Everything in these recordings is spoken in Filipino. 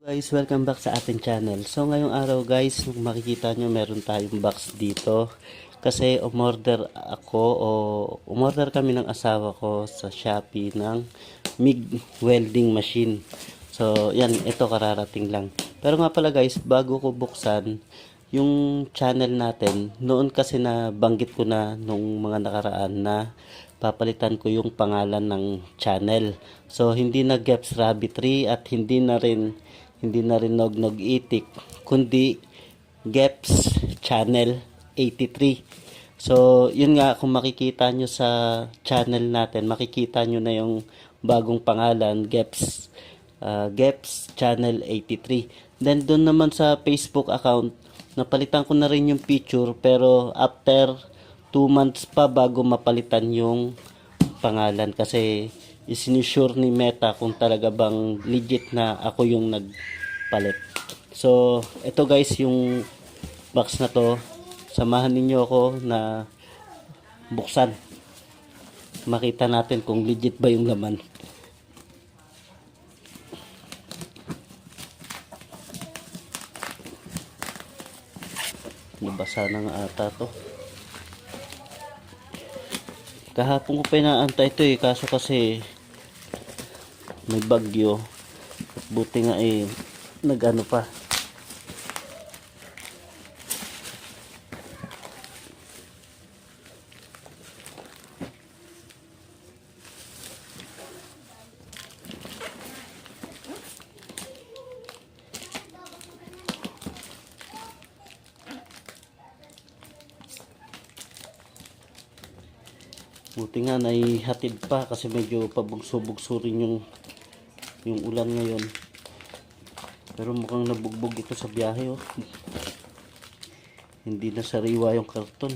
Guys, welcome back sa ating channel. So ngayong araw guys, makikita nyo meron tayong box dito. Kasi umorder kami ng asawa ko sa Shopee ng MIG welding machine. So yan, ito kararating lang. Pero nga pala guys, bago ko buksan yung channel natin, noon kasi na banggit ko na nung mga nakaraan na papalitan ko yung pangalan ng channel. So hindi na Geps Rabbitry at hindi na rin Nognog Itik, kundi Geps Channel 83. So, yun nga, kung makikita nyo sa channel natin, makikita nyo na yung bagong pangalan, Geps Channel 83. Then, doon naman sa Facebook account, napalitan ko na rin yung picture, pero after 2 months pa bago mapalitan yung pangalan kasi isinisure ni Meta kung talaga bang legit na ako yung nagpalit. So, ito guys yung box na to. Samahan ninyo ako na buksan. Makita natin kung legit ba yung laman. Nabasa na nga ata to. Kahapon ko pa inaantay ito kaso kasi may bagyo. Buti nga nag-ano pa. Buti nga naihatid pa kasi medyo pabugso-bugso rin yung ulan ngayon. Pero mukhang nabugbog ito sa biyahe Hindi na sariwa yung karton.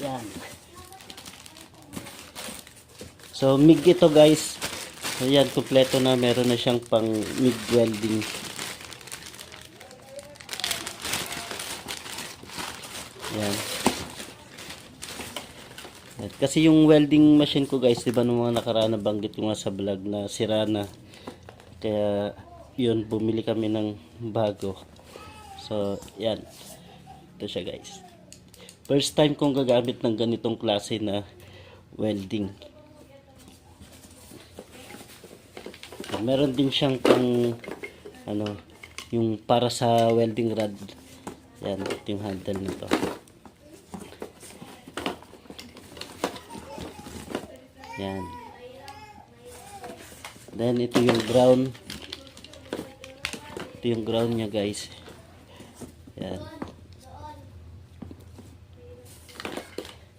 Yan. So MIG ito guys. Ayan, kumpleto na, meron na siyang pang MIG welding. Yan. At kasi yung welding machine ko guys, diba nung mga nakaraan na banggit ko nga sa vlog na sira na. Kaya yun, bumili kami ng bago. So, yan. Ito siya guys. First time kong gagamit ng ganitong klase na welding. Meron din siyang pang yung para sa welding rod. Yan, ito yung handle nito. Yan. Then ito yung ground. Ito yung ground niya guys. Yan.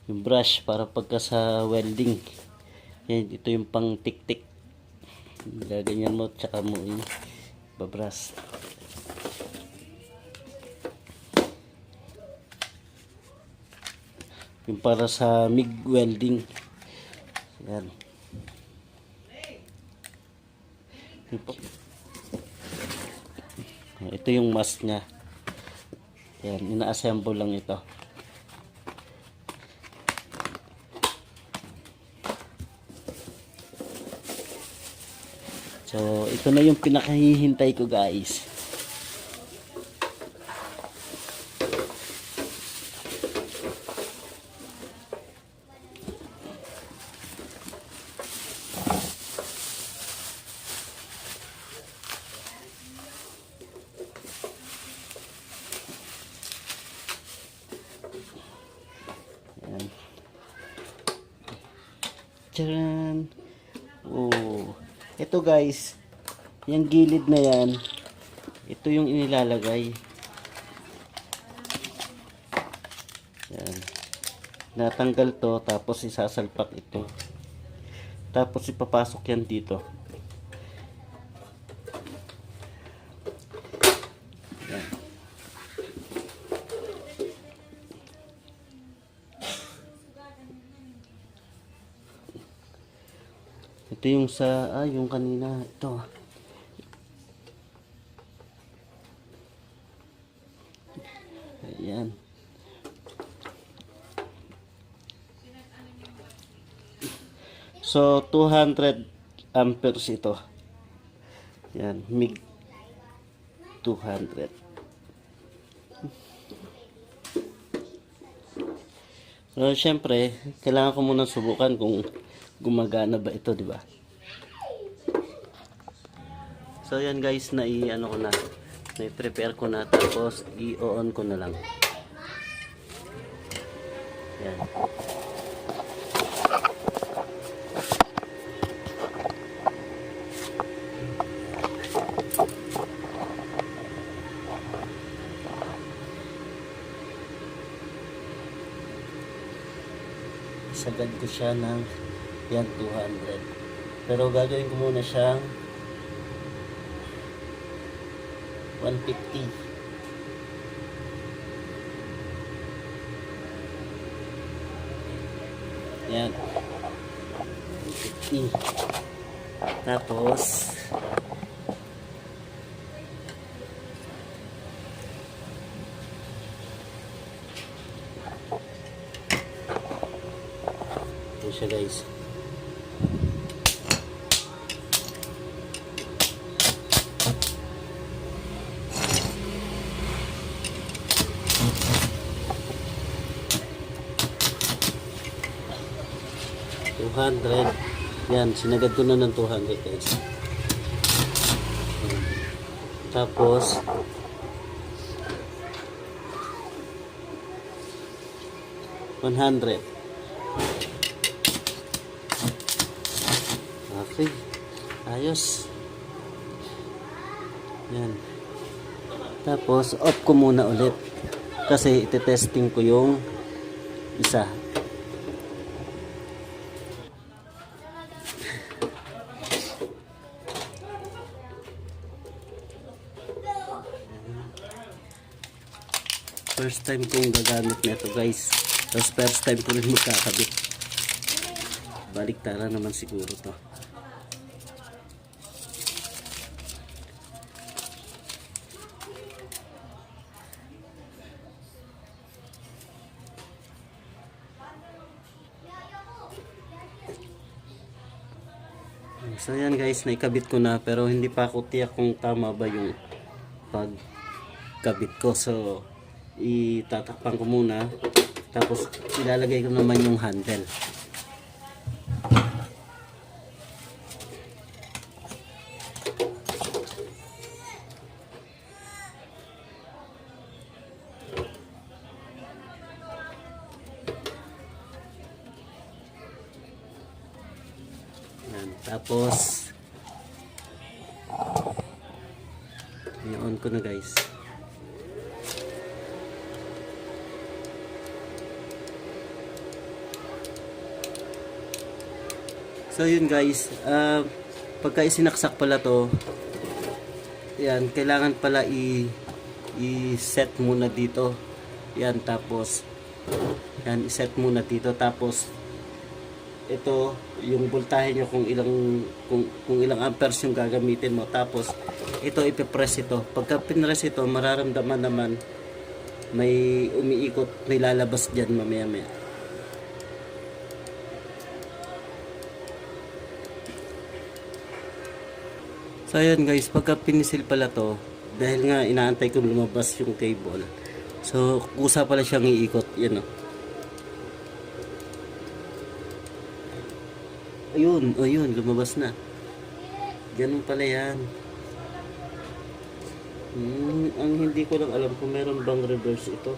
Yung brush para pagka sa welding. Yan, ito yung pang tik-tik. Gaganyan mo tsaka mo babrush. Yung para sa MIG welding. Yan. Ito yung mask niya. Yan, ina-assemble lang ito. So, ito na yung pinakahihintay ko guys. Tcharan! Oh, ito guys, yung gilid na yan, ito yung inilalagay. Yan. Natanggal to, tapos isasalpak ito. Tapos ipapasok yan dito. Ito yung yung kanina, ito. Ayan. So 200 amperes ito. Yan, MIG 200. So syempre, kailangan ko muna subukan kung gumagana ba ito, di ba? So yan guys, ano ko na, prepare ko na, tapos i-on ko na lang. Yan. Sagad ko siya ng yan 200. Pero gagawin ko muna siyang 150. Yan. 150. Tapos ito siya guys. Yan, sinagad ko na ng 200 guys. Tapos $100. Okay. Ayos. Yan. Tapos off ko muna ulit. Kasi ite-testing ko yung isa. First time kong gagamit nito guys. Tapos first time ko rin magkakabit. Baliktara naman siguro to. So yan guys, naikabit ko na, pero hindi pa ako tiyak kung tama ba yung pagkabit ko. So itatakpan ko muna, tapos ilalagay ko naman yung handle. Yan. Tapos i-on ko na guys. So yun guys, pagka isinaksak pala to, yan, kailangan pala i-set muna dito. Yan, tapos yan, i-set muna dito, tapos ito yung voltahe nyo, kung ilang amperes yung gagamitin mo, tapos ito ipipress ito. Pagka pinress ito, mararamdaman naman may umiikot, may lalabas dyan mamaya maya. So ayan guys, pagka pinisil pala to, dahil nga inaantay ko lumabas yung cable, so kusa pala siyang iikot. Yan o. Ayun, lumabas na. Ganun pala yan. Ang hindi ko lang alam kung meron bang reverse ito.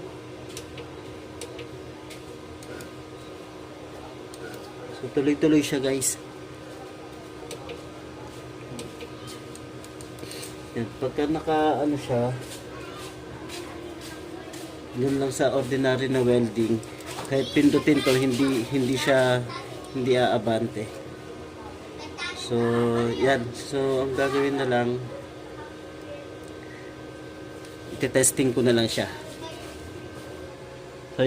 So tuloy-tuloy siya guys. Yan, pagka naka siya, yun lang sa ordinary na welding, kahit pindutin to, hindi aabante. So yan, so ang gagawin na lang, ite-testing ko na lang siya. So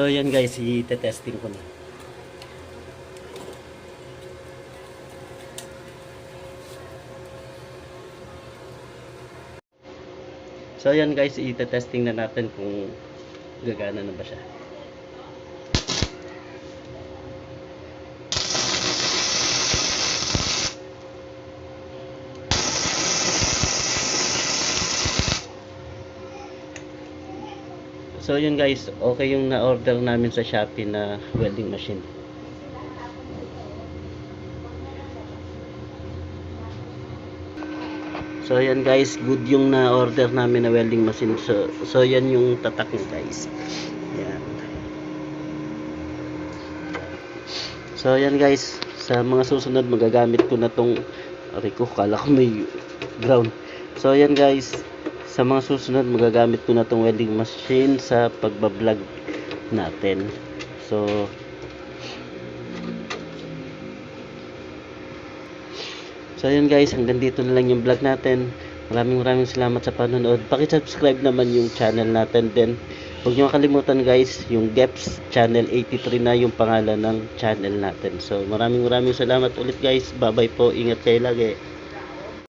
yan guys, ite-testing ko na. So yan guys, ite-testing na natin kung gagana na ba siya. So yun guys, okay yung na-order namin sa Shopee na welding machine. So yan guys, good yung na-order namin na welding machine. So yan yung tatak niya guys. Yan. So yan guys, sa mga susunod magagamit ko na tong ko, kala ko may ground. So yan guys, sa mga susunod magagamit ko na tong welding machine sa pagbablog natin. So yun guys, hanggang dito na lang yung vlog natin. Maraming salamat sa panonood. Paki-subscribe naman yung channel natin. Then huwag niyo kalimutan guys, yung Geps Channel 83 na yung pangalan ng channel natin. So maraming salamat ulit guys. Bye bye po. Ingat kayo lagi.